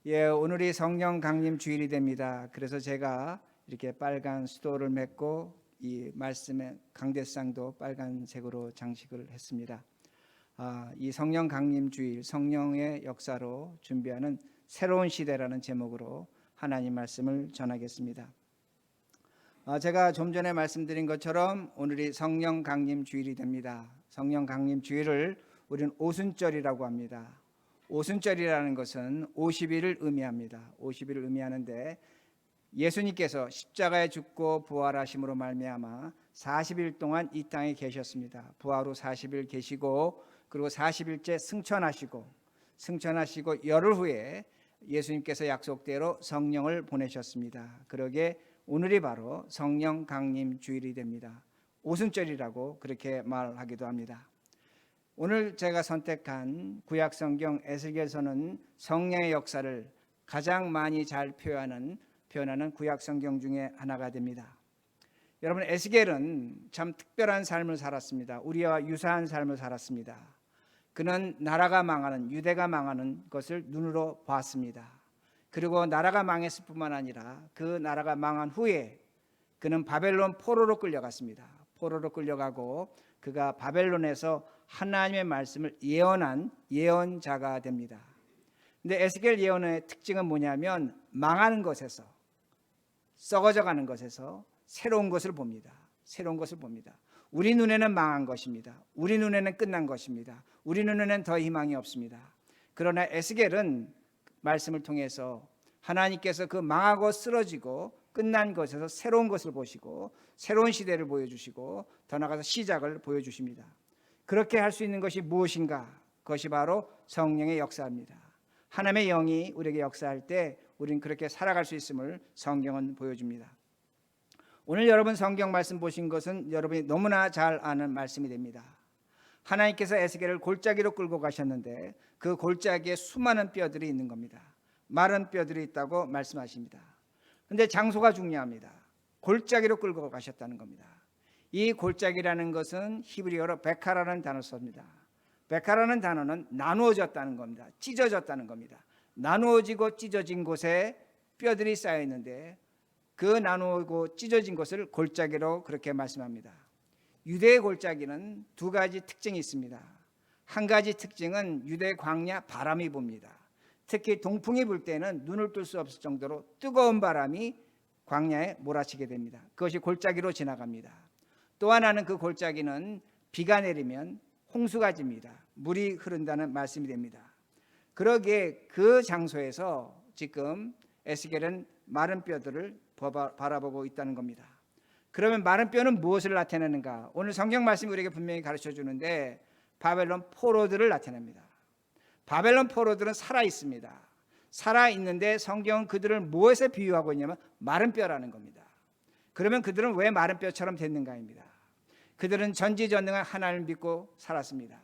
오늘이 성령 강림 주일이 됩니다. 그래서 제가 이렇게 빨간 수도를 맺고 이 말씀의 강대상도 빨간색으로 장식을 했습니다. 이 성령 강림 주일, 성령의 역사로 준비하는 새로운 시대라는 제목으로 하나님 말씀을 전하겠습니다. 제가 좀 전에 말씀드린 것처럼 오늘이 성령 강림 주일이 됩니다. 성령 강림 주일을 우리는 오순절이라고 합니다. 오순절이라는 것은 50일을 의미합니다. 50일을 의미하는데 예수님께서 십자가에 죽고 부활하심으로 말미암아 40일 동안 이 땅에 계셨습니다. 부활 후 40일 계시고 그리고 40일째 승천하시고 열흘 후에 예수님께서 약속대로 성령을 보내셨습니다. 그러게 오늘이 바로 성령 강림 주일이 됩니다. 오순절이라고 그렇게 말하기도 합니다. 오늘 제가 선택한 구약성경 에스겔서는 성령의 역사를 가장 많이 잘 표현하는 구약성경 중에 하나가 됩니다. 여러분, 에스겔은 참 특별한 삶을 살았습니다. 우리와 유사한 삶을 살았습니다. 그는 나라가 망하는, 유대가 망하는 것을 눈으로 봤습니다. 그리고 나라가 망했을 뿐만 아니라 그 나라가 망한 후에 그는 바벨론 포로로 끌려갔습니다. 포로로 끌려가고 그가 바벨론에서 하나님의 말씀을 예언한 예언자가 됩니다. 근데 에스겔 예언의 특징은 뭐냐면 망하는 것에서, 썩어져가는 것에서 새로운 것을 봅니다. 새로운 것을 봅니다. 우리 눈에는 망한 것입니다. 우리 눈에는 끝난 것입니다. 우리 눈에는 더 희망이 없습니다. 그러나 에스겔은 말씀을 통해서 하나님께서 그 망하고 쓰러지고 끝난 것에서 새로운 것을 보시고 새로운 시대를 보여주시고 더 나아가서 시작을 보여주십니다. 그렇게 할 수 있는 것이 무엇인가? 그것이 바로 성령의 역사입니다. 하나님의 영이 우리에게 역사할 때 우리는 그렇게 살아갈 수 있음을 성경은 보여줍니다. 오늘 여러분 성경 말씀 보신 것은 여러분이 너무나 잘 아는 말씀이 됩니다. 하나님께서 에스겔을 골짜기로 끌고 가셨는데 그 골짜기에 수많은 뼈들이 있는 겁니다. 마른 뼈들이 있다고 말씀하십니다. 그런데 장소가 중요합니다. 골짜기로 끌고 가셨다는 겁니다. 이 골짜기라는 것은 히브리어로 베카라는 단어를 씁니다. 베카라는 단어는 나누어졌다는 겁니다. 찢어졌다는 겁니다. 나누어지고 찢어진 곳에 뼈들이 쌓여 있는데 그 나누고 찢어진 것을 골짜기로 그렇게 말씀합니다. 유대의 골짜기는 두 가지 특징이 있습니다. 한 가지 특징은 유대 광야 바람이 붑니다. 특히 동풍이 불 때는 눈을 뜰 수 없을 정도로 뜨거운 바람이 광야에 몰아치게 됩니다. 그것이 골짜기로 지나갑니다. 또 하나는 그 골짜기는 비가 내리면 홍수가 집니다. 물이 흐른다는 말씀이 됩니다. 그러기에 그 장소에서 지금 에스겔은 마른 뼈들을 바라보고 있다는 겁니다. 그러면 마른 뼈는 무엇을 나타내는가? 오늘 성경 말씀이 우리에게 분명히 가르쳐 주는데 바벨론 포로들을 나타냅니다. 바벨론 포로들은 살아 있습니다. 살아 있는데 성경은 그들을 무엇에 비유하고 있냐면 마른 뼈라는 겁니다. 그러면 그들은 왜 마른 뼈처럼 됐는가입니다. 그들은 전지전능한 하나님을 믿고 살았습니다.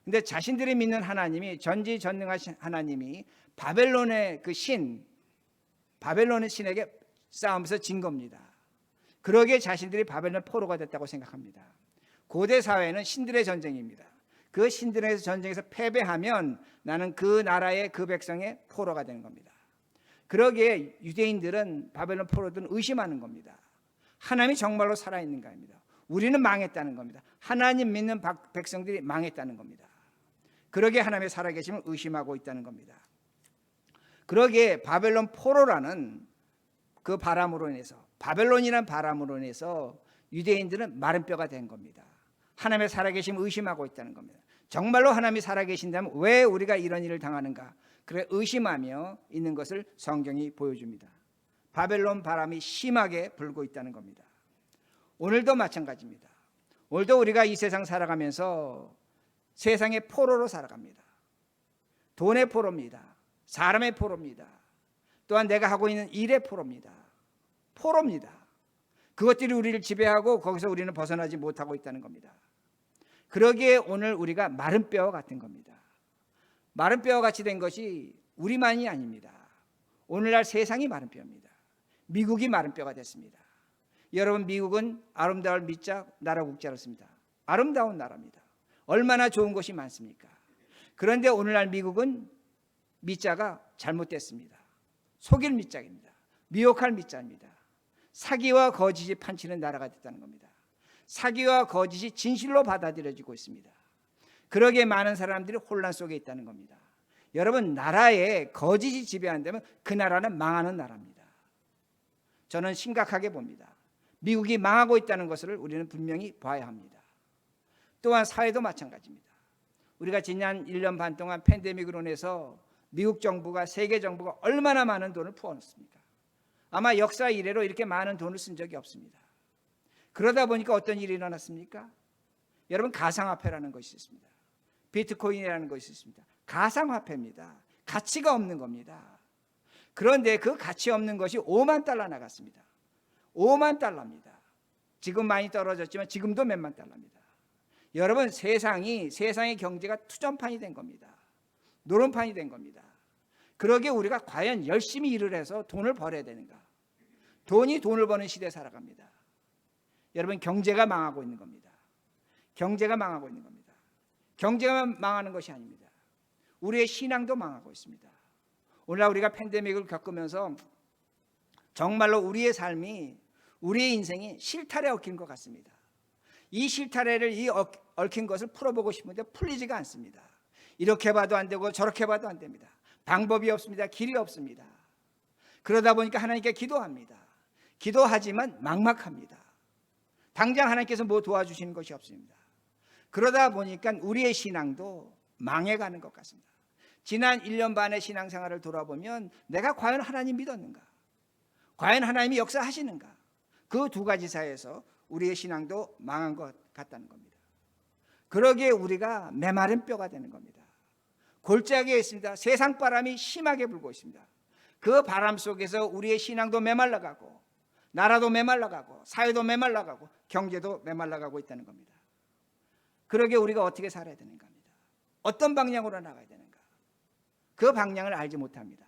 근데 자신들이 믿는 하나님이, 전지전능하신 하나님이 바벨론의 그 바벨론의 신에게 싸우면서 진 겁니다. 그러기에 자신들이 바벨론 포로가 됐다고 생각합니다. 고대 사회는 신들의 전쟁입니다. 그 신들의 전쟁에서 패배하면 나는 그 나라의 그 백성의 포로가 되는 겁니다. 그러기에 유대인들은 바벨론 포로들은 의심하는 겁니다. 하나님이 정말로 살아있는가입니다. 우리는 망했다는 겁니다. 하나님 믿는 백성들이 망했다는 겁니다. 그러기에 하나님의 살아계심을 의심하고 있다는 겁니다. 그러기에 바벨론 포로라는 그 바람으로 인해서, 바벨론이라는 바람으로 인해서 유대인들은 마른 뼈가 된 겁니다. 하나님의 살아계심을 의심하고 있다는 겁니다. 정말로 하나님이 살아계신다면 왜 우리가 이런 일을 당하는가? 그래 의심하며 있는 것을 성경이 보여줍니다. 바벨론 바람이 심하게 불고 있다는 겁니다. 오늘도 마찬가지입니다. 오늘도 우리가 이 세상 살아가면서 세상의 포로로 살아갑니다. 돈의 포로입니다. 사람의 포로입니다. 또한 내가 하고 있는 일의 포로입니다. 그것들이 우리를 지배하고 거기서 우리는 벗어나지 못하고 있다는 겁니다. 그러기에 오늘 우리가 마른 뼈와 같은 겁니다. 마른 뼈와 같이 된 것이 우리만이 아닙니다. 오늘날 세상이 마른 뼈입니다. 미국이 마른 뼈가 됐습니다. 여러분, 미국은 아름다울 미자 나라 국자를 씁니다. 아름다운 나라입니다. 얼마나 좋은 것이 많습니까? 그런데 오늘날 미국은 미자가 잘못됐습니다. 속일 미자입니다. 미혹할 미자입니다. 사기와 거짓이 판치는 나라가 됐다는 겁니다. 사기와 거짓이 진실로 받아들여지고 있습니다. 그러기에 많은 사람들이 혼란 속에 있다는 겁니다. 여러분, 나라에 거짓이 지배한다면 그 나라는 망하는 나라입니다. 저는 심각하게 봅니다. 미국이 망하고 있다는 것을 우리는 분명히 봐야 합니다. 또한 사회도 마찬가지입니다. 우리가 지난 1년 반 동안 팬데믹으로 인해서 미국 정부가, 세계 정부가 얼마나 많은 돈을 부어놨습니까? 아마 역사 이래로 이렇게 많은 돈을 쓴 적이 없습니다. 그러다 보니까 어떤 일이 일어났습니까? 여러분, 가상화폐라는 것이 있습니다. 비트코인이라는 것이 있습니다. 가상화폐입니다. 가치가 없는 겁니다. 그런데 그 가치 없는 것이 5만 달러 나갔습니다. 5만 달러입니다. 지금 많이 떨어졌지만 지금도 몇만 달러입니다. 여러분, 세상의 경제가 투전판이 된 겁니다. 노름판이 된 겁니다. 그러기에 우리가 과연 열심히 일을 해서 돈을 벌어야 되는가? 돈이 돈을 버는 시대에 살아갑니다. 여러분, 경제가 망하고 있는 겁니다. 경제가 망하고 있는 겁니다. 경제가 망하는 것이 아닙니다. 우리의 신앙도 망하고 있습니다. 오늘날 우리가 팬데믹을 겪으면서 정말로 우리의 삶이, 우리의 인생이 실타래에 얽힌 것 같습니다. 이 실타래를, 이 얽힌 것을 풀어보고 싶은데 풀리지가 않습니다. 이렇게 봐도 안 되고 저렇게 봐도 안 됩니다. 방법이 없습니다. 길이 없습니다. 그러다 보니까 하나님께 기도합니다. 기도하지만 막막합니다. 당장 하나님께서 뭐 도와주시는 것이 없습니다. 그러다 보니까 우리의 신앙도 망해가는 것 같습니다. 지난 1년 반의 신앙생활을 돌아보면 내가 과연 하나님 믿었는가? 과연 하나님이 역사하시는가? 그 두 가지 사이에서 우리의 신앙도 망한 것 같다는 겁니다. 그러기에 우리가 메마른 뼈가 되는 겁니다. 골짜기에 있습니다. 세상 바람이 심하게 불고 있습니다. 그 바람 속에서 우리의 신앙도 메말라가고, 나라도 메말라가고, 사회도 메말라가고, 경제도 메말라가고 있다는 겁니다. 그러기에 우리가 어떻게 살아야 되는가 합니다. 어떤 방향으로 나가야 되는가? 그 방향을 알지 못합니다.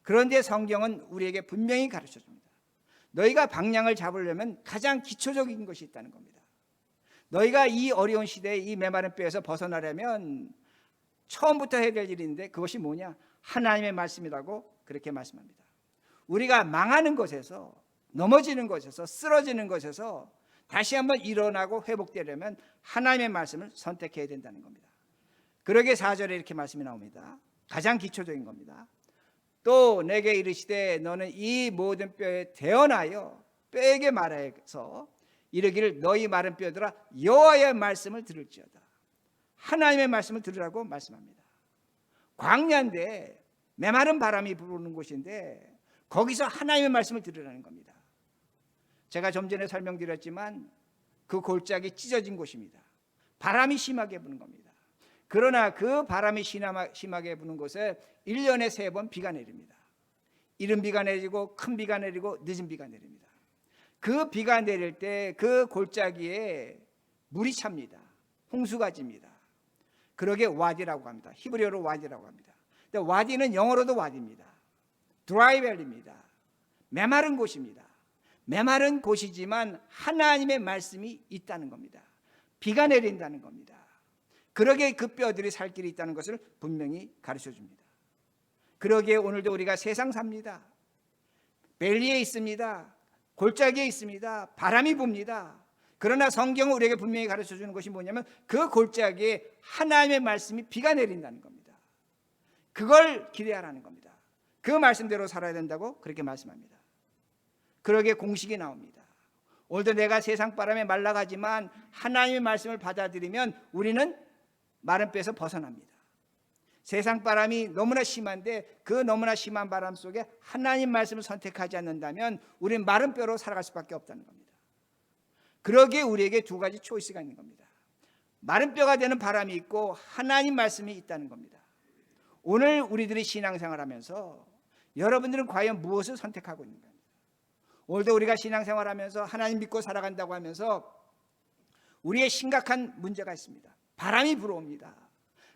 그런데 성경은 우리에게 분명히 가르쳐 줍니다. 너희가 방향을 잡으려면 가장 기초적인 것이 있다는 겁니다. 너희가 이 어려운 시대에 이 메마른 뼈에서 벗어나려면 처음부터 해야 될 일인데 그것이 뭐냐? 하나님의 말씀이라고 그렇게 말씀합니다. 우리가 망하는 것에서, 넘어지는 것에서, 쓰러지는 것에서 다시 한번 일어나고 회복되려면 하나님의 말씀을 선택해야 된다는 겁니다. 그러기에 4절에 이렇게 말씀이 나옵니다. 가장 기초적인 겁니다. 또 내게 이르시되 너는 이 모든 뼈에 대언하여 뼈에게 말하여서 이르기를 너희 마른 뼈들아 여호와의 말씀을 들을지어다. 하나님의 말씀을 들으라고 말씀합니다. 광야인데 메마른 바람이 부르는 곳인데 거기서 하나님의 말씀을 들으라는 겁니다. 제가 좀 전에 설명드렸지만 그 골짜기 찢어진 곳입니다. 바람이 심하게 부는 겁니다. 그러나 그 바람이 심하게 부는 곳에 1년에 3번 비가 내립니다. 이른 비가 내리고 큰 비가 내리고 늦은 비가 내립니다. 그 비가 내릴 때 그 골짜기에 물이 찹니다. 홍수가 집니다. 그러게 와디라고 합니다. 히브리어로 와디라고 합니다. 근데 와디는 영어로도 와디입니다. 드라이밸리입니다. 메마른 곳입니다. 메마른 곳이지만 하나님의 말씀이 있다는 겁니다. 비가 내린다는 겁니다. 그러기에 그 뼈들이 살 길이 있다는 것을 분명히 가르쳐 줍니다. 그러기에 오늘도 우리가 세상 삽니다. 벨리에 있습니다. 골짜기에 있습니다. 바람이 붑니다. 그러나 성경은 우리에게 분명히 가르쳐 주는 것이 뭐냐면 그 골짜기에 하나님의 말씀이 비가 내린다는 겁니다. 그걸 기대하라는 겁니다. 그 말씀대로 살아야 된다고 그렇게 말씀합니다. 그러기에 공식이 나옵니다. 오늘도 내가 세상 바람에 말라가지만 하나님의 말씀을 받아들이면 우리는 마른 뼈에서 벗어납니다. 세상 바람이 너무나 심한데 그 너무나 심한 바람 속에 하나님 말씀을 선택하지 않는다면 우리는 마른 뼈로 살아갈 수밖에 없다는 겁니다. 그러기에 우리에게 두 가지 초이스가 있는 겁니다. 마른 뼈가 되는 바람이 있고 하나님 말씀이 있다는 겁니다. 오늘 우리들이 신앙생활하면서 여러분들은 과연 무엇을 선택하고 있는가? 오늘도 우리가 신앙생활하면서 하나님 믿고 살아간다고 하면서 우리의 심각한 문제가 있습니다. 바람이 불어옵니다.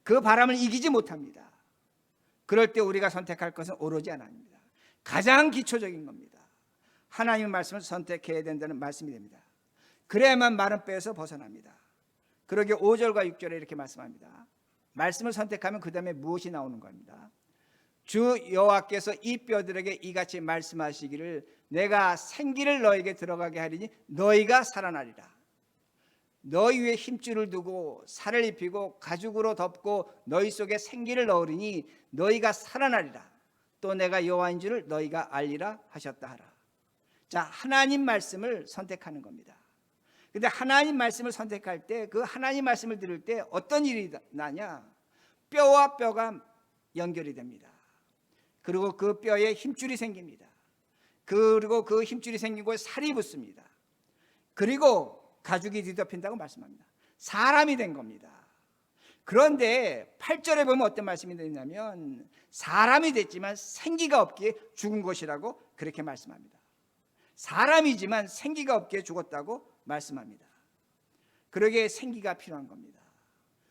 그 바람을 이기지 못합니다. 그럴 때 우리가 선택할 것은 오로지 하나님입니다. 가장 기초적인 겁니다. 하나님의 말씀을 선택해야 된다는 말씀이 됩니다. 그래야만 마른 뼈에서 벗어납니다. 그러기에 5절과 6절에 이렇게 말씀합니다. 말씀을 선택하면 그 다음에 무엇이 나오는 겁니다. 주 여호와께서 이 뼈들에게 이같이 말씀하시기를 내가 생기를 너에게 들어가게 하리니 너희가 살아나리라. 너희 위에 힘줄을 두고 살을 입히고 가죽으로 덮고 너희 속에 생기를 넣으리니 너희가 살아나리라. 또 내가 여호와인 줄을 너희가 알리라 하셨다 하라. 자, 하나님 말씀을 선택하는 겁니다. 근데 하나님 말씀을 선택할 때 그 하나님 말씀을 들을 때 어떤 일이 나냐? 뼈와 뼈가 연결이 됩니다. 그리고 그 뼈에 힘줄이 생깁니다. 그리고 그 힘줄이 생기고 살이 붙습니다. 그리고 가죽이 뒤덮인다고 말씀합니다. 사람이 된 겁니다. 그런데 8절에 보면 어떤 말씀이 되냐면 사람이 됐지만 생기가 없기에 죽은 것이라고 그렇게 말씀합니다. 사람이지만 생기가 없기에 죽었다고 말씀합니다. 그러기에 생기가 필요한 겁니다.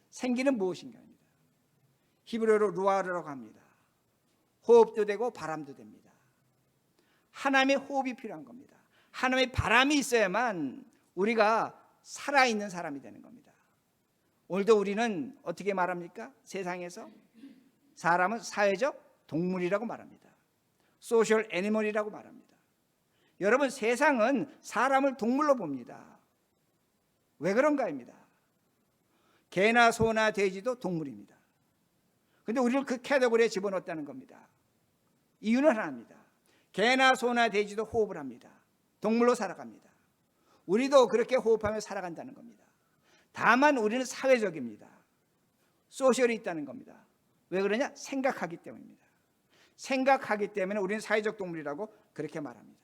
생기는 무엇인가 합니다. 히브리어로 루아르라고 합니다. 호흡도 되고 바람도 됩니다. 하나님의 호흡이 필요한 겁니다. 하나님의 바람이 있어야만 우리가 살아있는 사람이 되는 겁니다. 오늘도 우리는 어떻게 말합니까? 세상에서 사람은 사회적 동물이라고 말합니다. 소셜 애니멀이라고 말합니다. 여러분, 세상은 사람을 동물로 봅니다. 왜 그런가입니다. 개나 소나 돼지도 동물입니다. 그런데 우리를 그 캐터고리에 집어넣었다는 겁니다. 이유는 하나입니다. 개나 소나 돼지도 호흡을 합니다. 동물로 살아갑니다. 우리도 그렇게 호흡하며 살아간다는 겁니다. 다만 우리는 사회적입니다. 소셜이 있다는 겁니다. 왜 그러냐? 생각하기 때문입니다. 생각하기 때문에 우리는 사회적 동물이라고 그렇게 말합니다.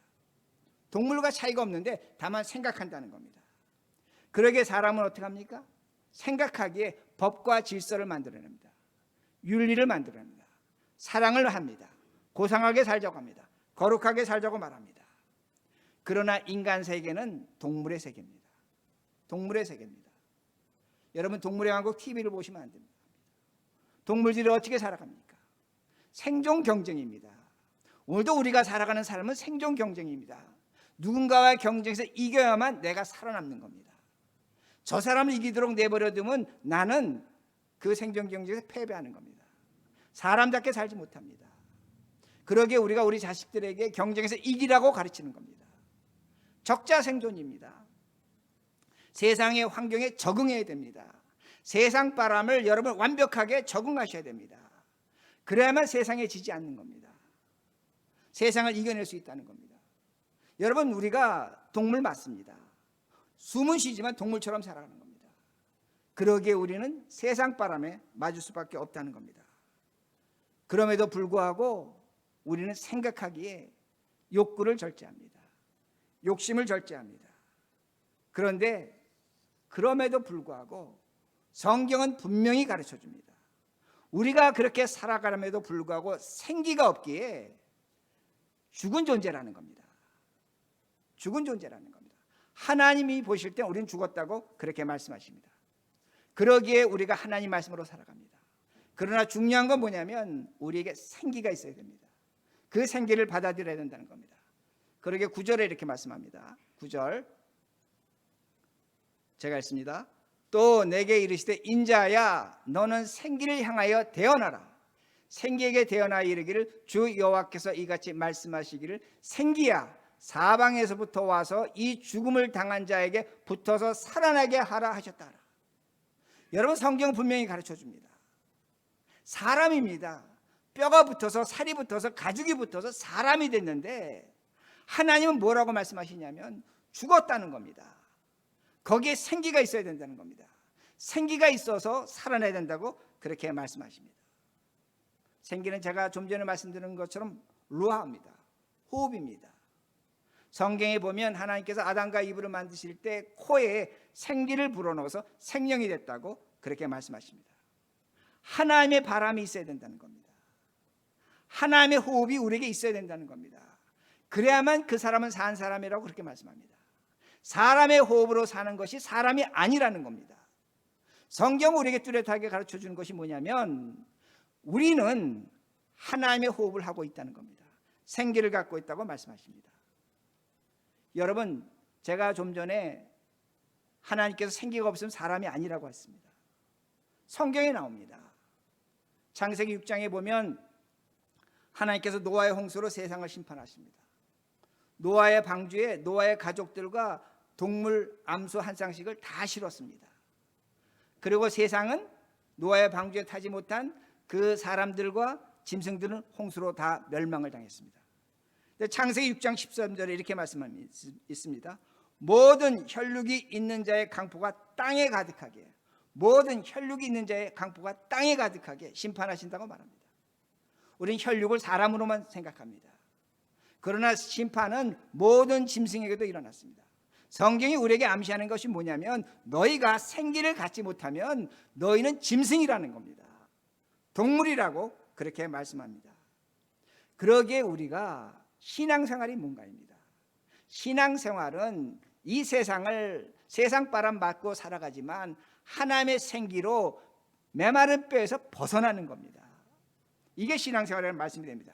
동물과 차이가 없는데 다만 생각한다는 겁니다. 그러기에 사람은 어떻게 합니까? 생각하기에 법과 질서를 만들어냅니다. 윤리를 만들어냅니다. 사랑을 합니다. 고상하게 살자고 합니다. 거룩하게 살자고 말합니다. 그러나 인간 세계는 동물의 세계입니다. 동물의 세계입니다. 여러분, 동물의 왕국 TV를 보시면 안 됩니다. 동물들이 어떻게 살아갑니까? 생존 경쟁입니다. 오늘도 우리가 살아가는 삶은 생존 경쟁입니다. 누군가와 경쟁에서 이겨야만 내가 살아남는 겁니다. 저 사람을 이기도록 내버려두면 나는 그 생존 경쟁에서 패배하는 겁니다. 사람답게 살지 못합니다. 그러기에 우리가 우리 자식들에게 경쟁에서 이기라고 가르치는 겁니다. 적자 생존입니다. 세상의 환경에 적응해야 됩니다. 세상 바람을 여러분 완벽하게 적응하셔야 됩니다. 그래야만 세상에 지지 않는 겁니다. 세상을 이겨낼 수 있다는 겁니다. 여러분, 우리가 동물 맞습니다. 숨은 쉬지만 동물처럼 살아가는 겁니다. 그러기에 우리는 세상 바람에 맞을 수밖에 없다는 겁니다. 그럼에도 불구하고 우리는 생각하기에 욕구를 절제합니다. 욕심을 절제합니다. 그런데 그럼에도 불구하고 성경은 분명히 가르쳐줍니다. 우리가 그렇게 살아가럼에도 불구하고 생기가 없기에 죽은 존재라는 겁니다. 죽은 존재라는 겁니다. 하나님이 보실 때 우리는 죽었다고 그렇게 말씀하십니다. 그러기에 우리가 하나님 말씀으로 살아갑니다. 그러나 중요한 건 뭐냐면 우리에게 생기가 있어야 됩니다. 그 생기를 받아들여야 된다는 겁니다. 그러기에 9절에 이렇게 말씀합니다. 9절 제가 읽습니다. 또 내게 이르시되 인자야 너는 생기를 향하여 대언하라. 생기에게 대언하여 이르기를 주 여호와께서 이같이 말씀하시기를 생기야 사방에서부터 와서 이 죽음을 당한 자에게 붙어서 살아나게 하라 하셨다 하라. 여러분, 성경은 분명히 가르쳐줍니다. 사람입니다. 뼈가 붙어서 살이 붙어서 가죽이 붙어서 사람이 됐는데 하나님은 뭐라고 말씀하시냐면 죽었다는 겁니다. 거기에 생기가 있어야 된다는 겁니다. 생기가 있어서 살아나야 된다고 그렇게 말씀하십니다. 생기는 제가 좀 전에 말씀드린 것처럼 루아입니다. 호흡입니다. 성경에 보면 하나님께서 아담과 이브를 만드실 때 코에 생기를 불어넣어서 생명이 됐다고 그렇게 말씀하십니다. 하나님의 바람이 있어야 된다는 겁니다. 하나님의 호흡이 우리에게 있어야 된다는 겁니다. 그래야만 그 사람은 산 사람이라고 그렇게 말씀합니다. 사람의 호흡으로 사는 것이 사람이 아니라는 겁니다. 성경 우리에게 뚜렷하게 가르쳐주는 것이 뭐냐면 우리는 하나님의 호흡을 하고 있다는 겁니다. 생기를 갖고 있다고 말씀하십니다. 여러분, 제가 좀 전에 하나님께서 생기가 없으면 사람이 아니라고 했습니다. 성경에 나옵니다. 창세기 6장에 보면 하나님께서 노아의 홍수로 세상을 심판하십니다. 노아의 방주에 노아의 가족들과 동물 암수 한 쌍씩을 다 실었습니다. 그리고 세상은 노아의 방주에 타지 못한 그 사람들과 짐승들은 홍수로 다 멸망을 당했습니다. 창세기 6장 13절에 이렇게 말씀합니다. 모든 혈육이 있는 자의 강포가 땅에 가득하게, 모든 혈육이 있는 자의 강포가 땅에 가득하게 심판하신다고 말합니다. 우리는 혈육을 사람으로만 생각합니다. 그러나 심판은 모든 짐승에게도 일어났습니다. 성경이 우리에게 암시하는 것이 뭐냐면 너희가 생기를 갖지 못하면 너희는 짐승이라는 겁니다. 동물이라고 그렇게 말씀합니다. 그러기에 우리가 신앙생활이 뭔가입니다. 신앙생활은 이 세상을 세상 바람 맞고 살아가지만 하나님의 생기로 메마른 뼈에서 벗어나는 겁니다. 이게 신앙생활이라는 말씀이 됩니다.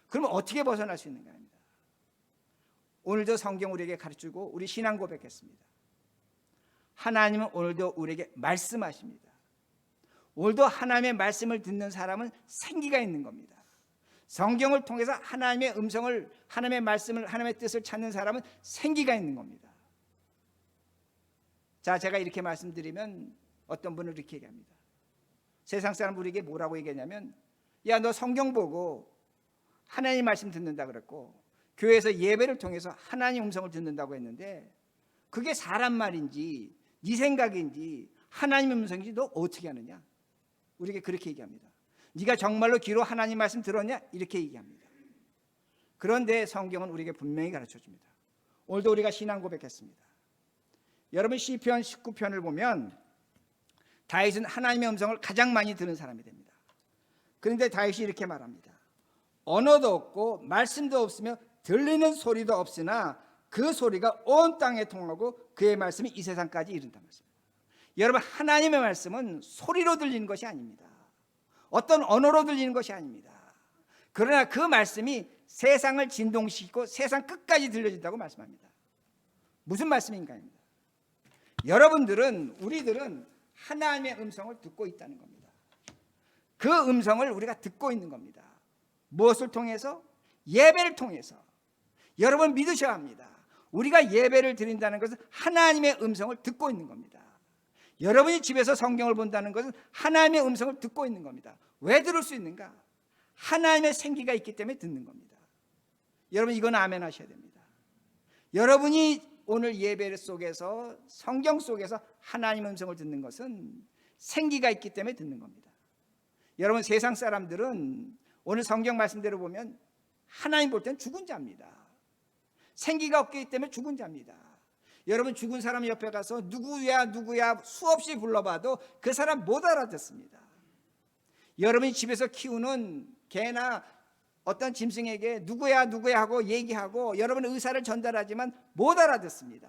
그러면 어떻게 벗어날 수 있는가 합니다. 오늘도 성경 우리에게 가르치고 우리 신앙 고백했습니다. 하나님은 오늘도 우리에게 말씀하십니다. 오늘도 하나님의 말씀을 듣는 사람은 생기가 있는 겁니다. 성경을 통해서 하나님의 음성을, 하나님의 말씀을, 하나님의 뜻을 찾는 사람은 생기가 있는 겁니다. 자, 제가 이렇게 말씀드리면 어떤 분은 이렇게 얘기합니다. 세상 사람 우리에게 뭐라고 얘기하냐면, 야, 너 성경 보고 하나님 말씀 듣는다 그랬고 교회에서 예배를 통해서 하나님 음성을 듣는다고 했는데 그게 사람 말인지 네 생각인지 하나님 음성인지 너 어떻게 하느냐? 우리에게 그렇게 얘기합니다. 네가 정말로 귀로 하나님 말씀 들었냐? 이렇게 얘기합니다. 그런데 성경은 우리에게 분명히 가르쳐줍니다. 오늘도 우리가 신앙 고백했습니다. 여러분 시편 19편을 보면 다윗은 하나님의 음성을 가장 많이 들은 사람이 됩니다. 그런데 다윗이 이렇게 말합니다. 언어도 없고 말씀도 없으며 들리는 소리도 없으나 그 소리가 온 땅에 통하고 그의 말씀이 이 세상까지 이른다 말씀입니다. 여러분 하나님의 말씀은 소리로 들리는 것이 아닙니다. 어떤 언어로 들리는 것이 아닙니다. 그러나 그 말씀이 세상을 진동시키고 세상 끝까지 들려진다고 말씀합니다. 무슨 말씀인가 합니다. 여러분들은 우리들은 하나님의 음성을 듣고 있다는 겁니다. 그 음성을 우리가 듣고 있는 겁니다. 무엇을 통해서? 예배를 통해서. 여러분 믿으셔야 합니다. 우리가 예배를 드린다는 것은 하나님의 음성을 듣고 있는 겁니다. 여러분이 집에서 성경을 본다는 것은 하나님의 음성을 듣고 있는 겁니다. 왜 들을 수 있는가? 하나님의 생기가 있기 때문에 듣는 겁니다. 여러분 이건 아멘 하셔야 됩니다. 여러분이 오늘 예배 속에서 성경 속에서 하나님의 음성을 듣는 것은 생기가 있기 때문에 듣는 겁니다. 여러분 세상 사람들은 오늘 성경 말씀대로 보면 하나님 볼 때는 죽은 자입니다. 생기가 없기 때문에 죽은 자입니다. 여러분 죽은 사람 옆에 가서 누구야 수없이 불러봐도 그 사람 못 알아듣습니다. 여러분이 집에서 키우는 개나 어떤 짐승에게 누구야 하고 얘기하고 여러분의 의사를 전달하지만 못 알아듣습니다.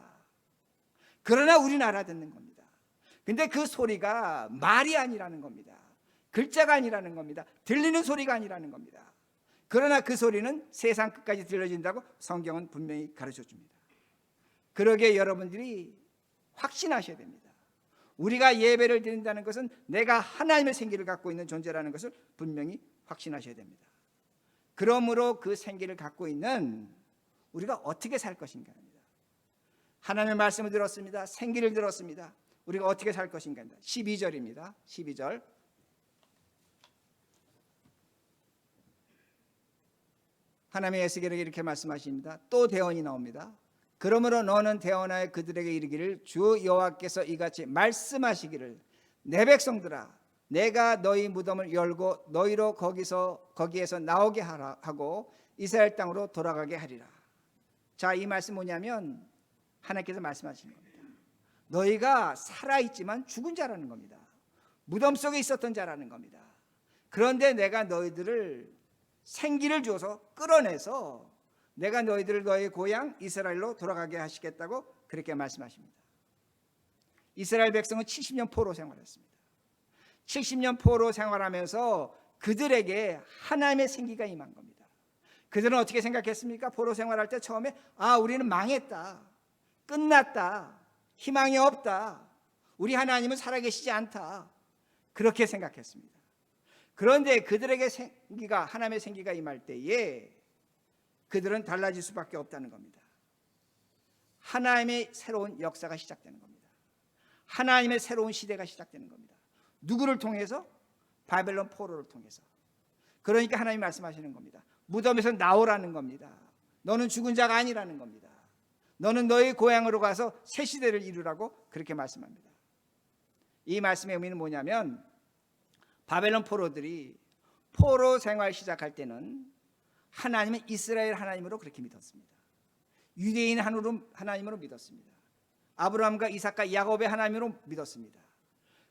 그러나 우리는 알아듣는 겁니다. 근데 그 소리가 말이 아니라는 겁니다. 글자가 아니라는 겁니다. 들리는 소리가 아니라는 겁니다. 그러나 그 소리는 세상 끝까지 들려진다고 성경은 분명히 가르쳐 줍니다. 그러기에 여러분들이 확신하셔야 됩니다. 우리가 예배를 드린다는 것은 내가 하나님의 생기를 갖고 있는 존재라는 것을 분명히 확신하셔야 됩니다. 그러므로 그 생기를 갖고 있는 우리가 어떻게 살 것인가 합니다. 하나님의 말씀을 들었습니다. 생기를 들었습니다. 우리가 어떻게 살 것인가 합니다. 12절입니다. 12절. 하나님의 에스겔에게 이렇게 말씀하십니다. 또 대언이 나옵니다. 그러므로 너는 대언하여 그들에게 이르기를 주 여호와께서 이같이 말씀하시기를 내 백성들아 내가 너희 무덤을 열고 너희로 거기에서 나오게 하라 하고 이스라엘 땅으로 돌아가게 하리라. 자, 이 말씀 뭐냐면 하나님께서 말씀하시는 겁니다. 너희가 살아있지만 죽은 자라는 겁니다. 무덤 속에 있었던 자라는 겁니다. 그런데 내가 너희들을 생기를 주어서 끌어내서 내가 너희들을 너희 고향 이스라엘로 돌아가게 하시겠다고 그렇게 말씀하십니다. 이스라엘 백성은 70년 포로 생활했습니다. 70년 포로 생활하면서 그들에게 하나님의 생기가 임한 겁니다. 그들은 어떻게 생각했습니까? 포로 생활할 때 처음에 우리는 망했다, 끝났다, 희망이 없다, 우리 하나님은 살아계시지 않다, 그렇게 생각했습니다. 그런데 그들에게 생기가, 하나님의 생기가 임할 때에 그들은 달라질 수밖에 없다는 겁니다. 하나님의 새로운 역사가 시작되는 겁니다. 하나님의 새로운 시대가 시작되는 겁니다. 누구를 통해서? 바벨론 포로를 통해서. 그러니까 하나님이 말씀하시는 겁니다. 무덤에서 나오라는 겁니다. 너는 죽은 자가 아니라는 겁니다. 너는 너의 고향으로 가서 새 시대를 이루라고 그렇게 말씀합니다. 이 말씀의 의미는 뭐냐면, 바벨론 포로들이 포로 생활 시작할 때는 하나님은 이스라엘 하나님으로 그렇게 믿었습니다. 유대인 하나님으로 믿었습니다. 아브라함과 이삭과 야곱의 하나님으로 믿었습니다.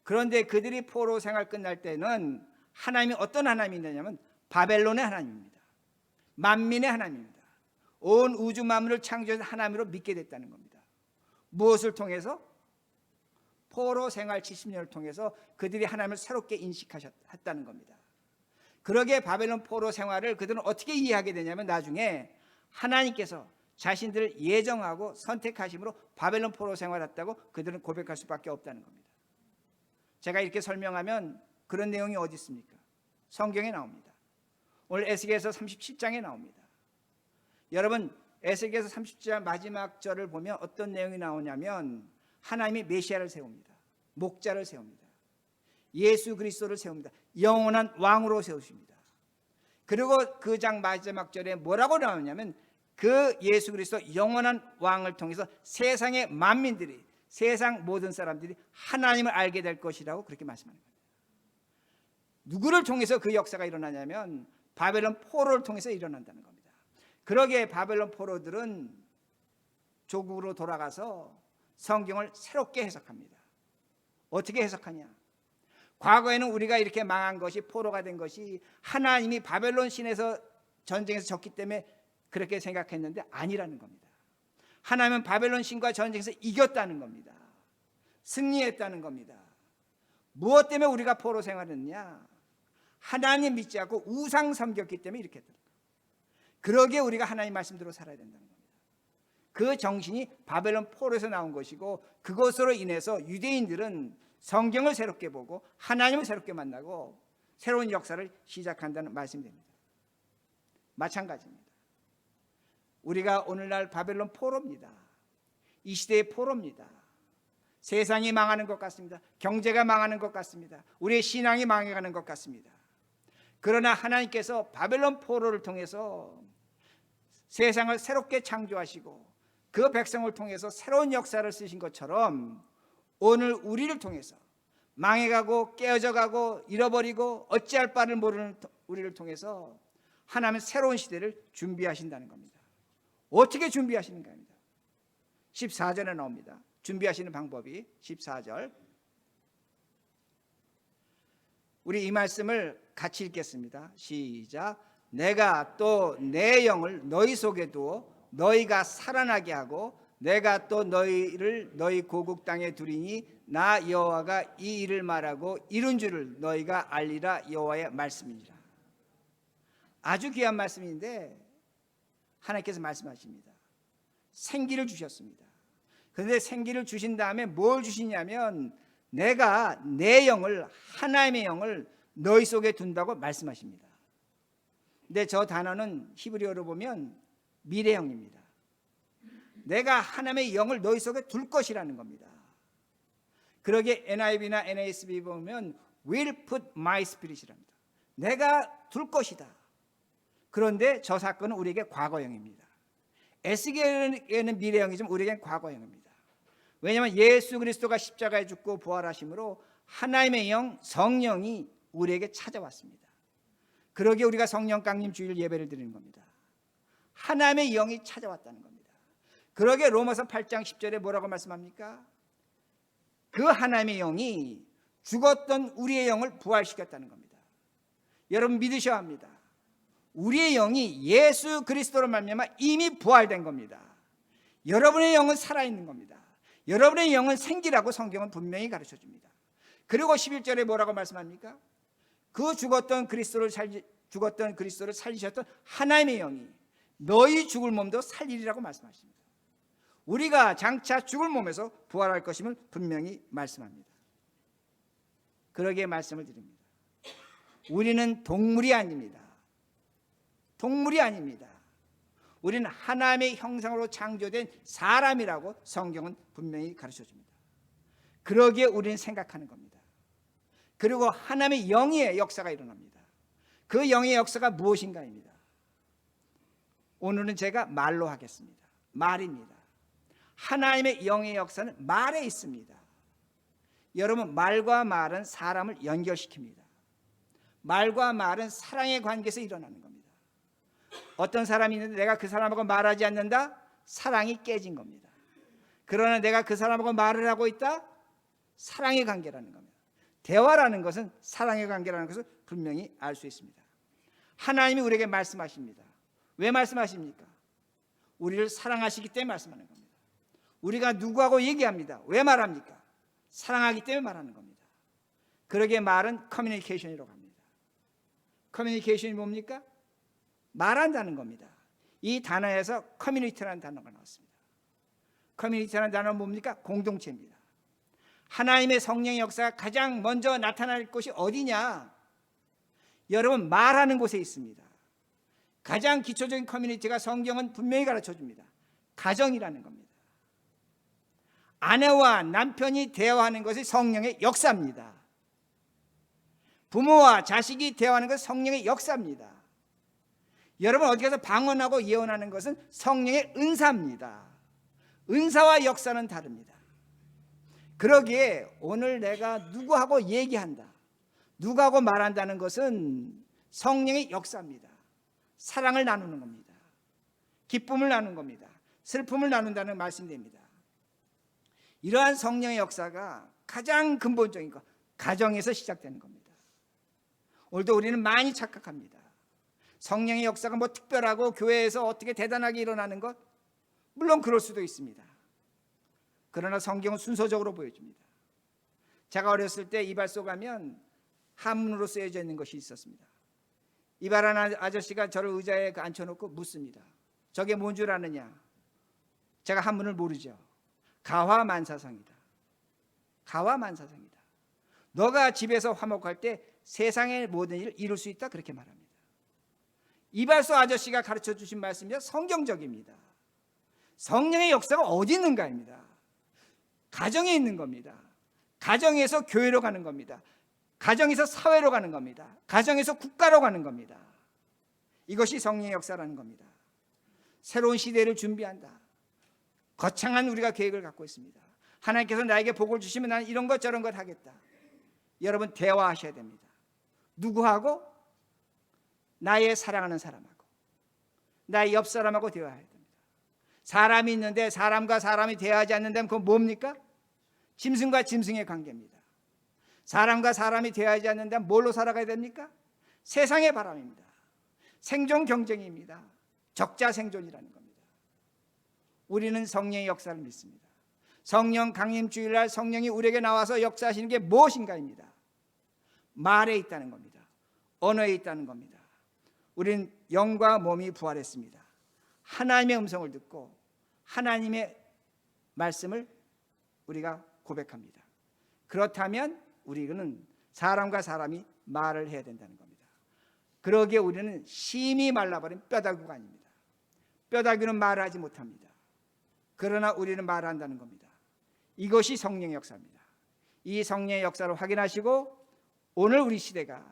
그런데 그들이 포로 생활 끝날 때는 하나님이 어떤 하나님이냐면 바벨론의 하나님입니다. 만민의 하나님입니다. 온 우주 만물을 창조한 하나님으로 믿게 됐다는 겁니다. 무엇을 통해서? 포로 생활 70년을 통해서 그들이 하나님을 새롭게 인식했다는 겁니다. 그러게 바벨론 포로 생활을 그들은 어떻게 이해하게 되냐면, 나중에 하나님께서 자신들을 예정하고 선택하심으로 바벨론 포로 생활했다고 그들은 고백할 수밖에 없다는 겁니다. 제가 이렇게 설명하면 그런 내용이 어디 있습니까? 성경에 나옵니다. 오늘 에스겔서 37장에 나옵니다. 여러분, 에스겔서 37장 마지막 절을 보면 어떤 내용이 나오냐면, 하나님이 메시아를 세웁니다. 목자를 세웁니다. 예수 그리스도를 세웁니다. 영원한 왕으로 세우십니다. 그리고 그 장 마지막 절에 뭐라고 나오냐면, 그 예수 그리스도 영원한 왕을 통해서 세상의 만민들이, 세상 모든 사람들이 하나님을 알게 될 것이라고 그렇게 말씀하는 겁니다. 누구를 통해서 그 역사가 일어나냐면 바벨론 포로를 통해서 일어난다는 겁니다. 그러기에 바벨론 포로들은 조국으로 돌아가서 성경을 새롭게 해석합니다. 어떻게 해석하냐? 과거에는 우리가 이렇게 망한 것이, 포로가 된 것이 하나님이 바벨론 신에서 전쟁에서 졌기 때문에 그렇게 생각했는데 아니라는 겁니다. 하나님은 바벨론 신과 전쟁에서 이겼다는 겁니다. 승리했다는 겁니다. 무엇 때문에 우리가 포로 생활했느냐? 하나님 믿지 않고 우상 섬겼기 때문에 이렇게 했다. 그러기에 우리가 하나님 말씀대로 살아야 된다는 겁니다. 그 정신이 바벨론 포로에서 나온 것이고, 그것으로 인해서 유대인들은 성경을 새롭게 보고 하나님을 새롭게 만나고 새로운 역사를 시작한다는 말씀이 됩니다. 마찬가지입니다. 우리가 오늘날 바벨론 포로입니다. 이 시대의 포로입니다. 세상이 망하는 것 같습니다. 경제가 망하는 것 같습니다. 우리의 신앙이 망해가는 것 같습니다. 그러나 하나님께서 바벨론 포로를 통해서 세상을 새롭게 창조하시고 그 백성을 통해서 새로운 역사를 쓰신 것처럼, 오늘 우리를 통해서 망해가고 깨어져가고 잃어버리고 어찌할 바를 모르는 우리를 통해서 하나님은 새로운 시대를 준비하신다는 겁니다. 어떻게 준비하시는가 합니다. 14절에 나옵니다. 준비하시는 방법이 14절. 우리 이 말씀을 같이 읽겠습니다. 시작. 내가 또 내 영을 너희 속에 두어 너희가 살아나게 하고 내가 또 너희를 너희 고국 땅에 두리니 나 여호와가 이 일을 말하고 이룬 줄을 너희가 알리라. 여호와의 말씀이니라. 아주 귀한 말씀인데 하나님께서 말씀하십니다. 생기를 주셨습니다. 그런데 생기를 주신 다음에 뭘 주시냐면, 내가 내 영을, 하나님의 영을 너희 속에 둔다고 말씀하십니다. 근데 저 단어는 히브리어로 보면 미래형입니다. 내가 하나님의 영을 너희 속에 둘 것이라는 겁니다. 그러게 NIV나 NASB 보면 will put my spirit이랍니다. 내가 둘 것이다. 그런데 저 사건은 우리에게 과거형입니다. 에스겔에는 미래형이지만 우리에게는 과거형입니다. 왜냐하면 예수 그리스도가 십자가에 죽고 부활하심으로 하나님의 영, 성령이 우리에게 찾아왔습니다. 그러기에 우리가 성령 강림 주일 예배를 드리는 겁니다. 하나님의 영이 찾아왔다는 겁니다. 그러기에 로마서 8장 10절에 뭐라고 말씀합니까? 그 하나님의 영이 죽었던 우리의 영을 부활시켰다는 겁니다. 여러분 믿으셔야 합니다. 우리의 영이 예수 그리스도로 말미암아 이미 부활된 겁니다. 여러분의 영은 살아있는 겁니다. 여러분의 영은 생기라고 성경은 분명히 가르쳐줍니다. 그리고 11절에 뭐라고 말씀합니까? 그 죽었던 그리스도를 살리셨던 하나님의 영이 너희 죽을 몸도 살리리라고 말씀하십니다. 우리가 장차 죽을 몸에서 부활할 것임을 분명히 말씀합니다. 그러기에 말씀을 드립니다. 우리는 동물이 아닙니다. 동물이 아닙니다. 우리는 하나님의 형상으로 창조된 사람이라고 성경은 분명히 가르쳐줍니다. 그러기에 우리는 생각하는 겁니다. 그리고 하나님의 영의 역사가 일어납니다. 그 영의 역사가 무엇인가입니다. 오늘은 제가 말로 하겠습니다. 말입니다. 하나님의 영의 역사는 말에 있습니다. 여러분, 말과 말은 사람을 연결시킵니다. 말과 말은 사랑의 관계에서 일어나는 겁니다. 어떤 사람이 있는데 내가 그 사람하고 말하지 않는다? 사랑이 깨진 겁니다. 그러나 내가 그 사람하고 말을 하고 있다? 사랑의 관계라는 겁니다. 대화라는 것은 사랑의 관계라는 것을 분명히 알 수 있습니다. 하나님이 우리에게 말씀하십니다. 왜 말씀하십니까? 우리를 사랑하시기 때문에 말씀하는 겁니다. 우리가 누구하고 얘기합니다. 왜 말합니까? 사랑하기 때문에 말하는 겁니다. 그러기에 말은 커뮤니케이션이라고 합니다. 커뮤니케이션이 뭡니까? 말한다는 겁니다. 이 단어에서 커뮤니티라는 단어가 나왔습니다. 커뮤니티라는 단어는 뭡니까? 공동체입니다. 하나님의 성령의 역사가 가장 먼저 나타날 곳이 어디냐? 여러분, 말하는 곳에 있습니다. 가장 기초적인 커뮤니티가 성경은 분명히 가르쳐줍니다. 가정이라는 겁니다. 아내와 남편이 대화하는 것이 성령의 역사입니다. 부모와 자식이 대화하는 것은 성령의 역사입니다. 여러분, 어디 가서 방언하고 예언하는 것은 성령의 은사입니다. 은사와 역사는 다릅니다. 그러기에 오늘 내가 누구하고 얘기한다, 누구하고 말한다는 것은 성령의 역사입니다. 사랑을 나누는 겁니다. 기쁨을 나누는 겁니다. 슬픔을 나눈다는 말씀입니다. 이러한 성령의 역사가 가장 근본적인 것, 가정에서 시작되는 겁니다. 오늘도 우리는 많이 착각합니다. 성령의 역사가 뭐 특별하고 교회에서 어떻게 대단하게 일어나는 것, 물론 그럴 수도 있습니다. 그러나 성경은 순서적으로 보여줍니다. 제가 어렸을 때 이발소 가면 한문으로 쓰여져 있는 것이 있었습니다. 이발하는 아저씨가 저를 의자에 앉혀놓고 묻습니다. 저게 뭔 줄 아느냐? 제가 한문을 모르죠. 가화만사성이다. 가화만사성이다. 너가 집에서 화목할 때 세상의 모든 일을 이룰 수 있다, 그렇게 말합니다. 이발소 아저씨가 가르쳐 주신 말씀이 성경적입니다. 성령의 역사가 어디 있는가입니다. 가정에 있는 겁니다. 가정에서 교회로 가는 겁니다. 가정에서 사회로 가는 겁니다. 가정에서 국가로 가는 겁니다. 이것이 성령의 역사라는 겁니다. 새로운 시대를 준비한다. 거창한 우리가 계획을 갖고 있습니다. 하나님께서 나에게 복을 주시면 나는 이런 것 저런 것 하겠다. 여러분, 대화하셔야 됩니다. 누구하고? 나의 사랑하는 사람하고, 나의 옆 사람하고 대화해야 됩니다. 사람이 있는데 사람과 사람이 대화하지 않는다면 그건 뭡니까? 짐승과 짐승의 관계입니다. 사람과 사람이 대화하지 않는다면 뭘로 살아가야 됩니까? 세상의 바람입니다. 생존 경쟁입니다. 적자 생존이라는 겁니다. 우리는 성령의 역사를 믿습니다. 성령 강림 주일날 성령이 우리에게 나와서 역사하시는 게 무엇인가입니다. 말에 있다는 겁니다. 언어에 있다는 겁니다. 우리는 영과 몸이 부활했습니다. 하나님의 음성을 듣고 하나님의 말씀을 우리가 고백합니다. 그렇다면 우리는 사람과 사람이 말을 해야 된다는 겁니다. 그러기에 우리는 심히 말라버린 뼈다귀가 아닙니다. 뼈다귀는 말하지 못합니다. 그러나 우리는 말한다는 겁니다. 이것이 성령의 역사입니다. 이 성령의 역사를 확인하시고 오늘 우리 시대가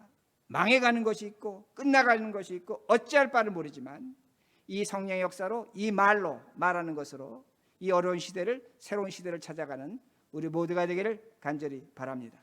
망해가는 것이 있고 끝나가는 것이 있고 어찌할 바를 모르지만 이 성령의 역사로, 이 말로 말하는 것으로 이 어려운 시대를, 새로운 시대를 찾아가는 우리 모두가 되기를 간절히 바랍니다.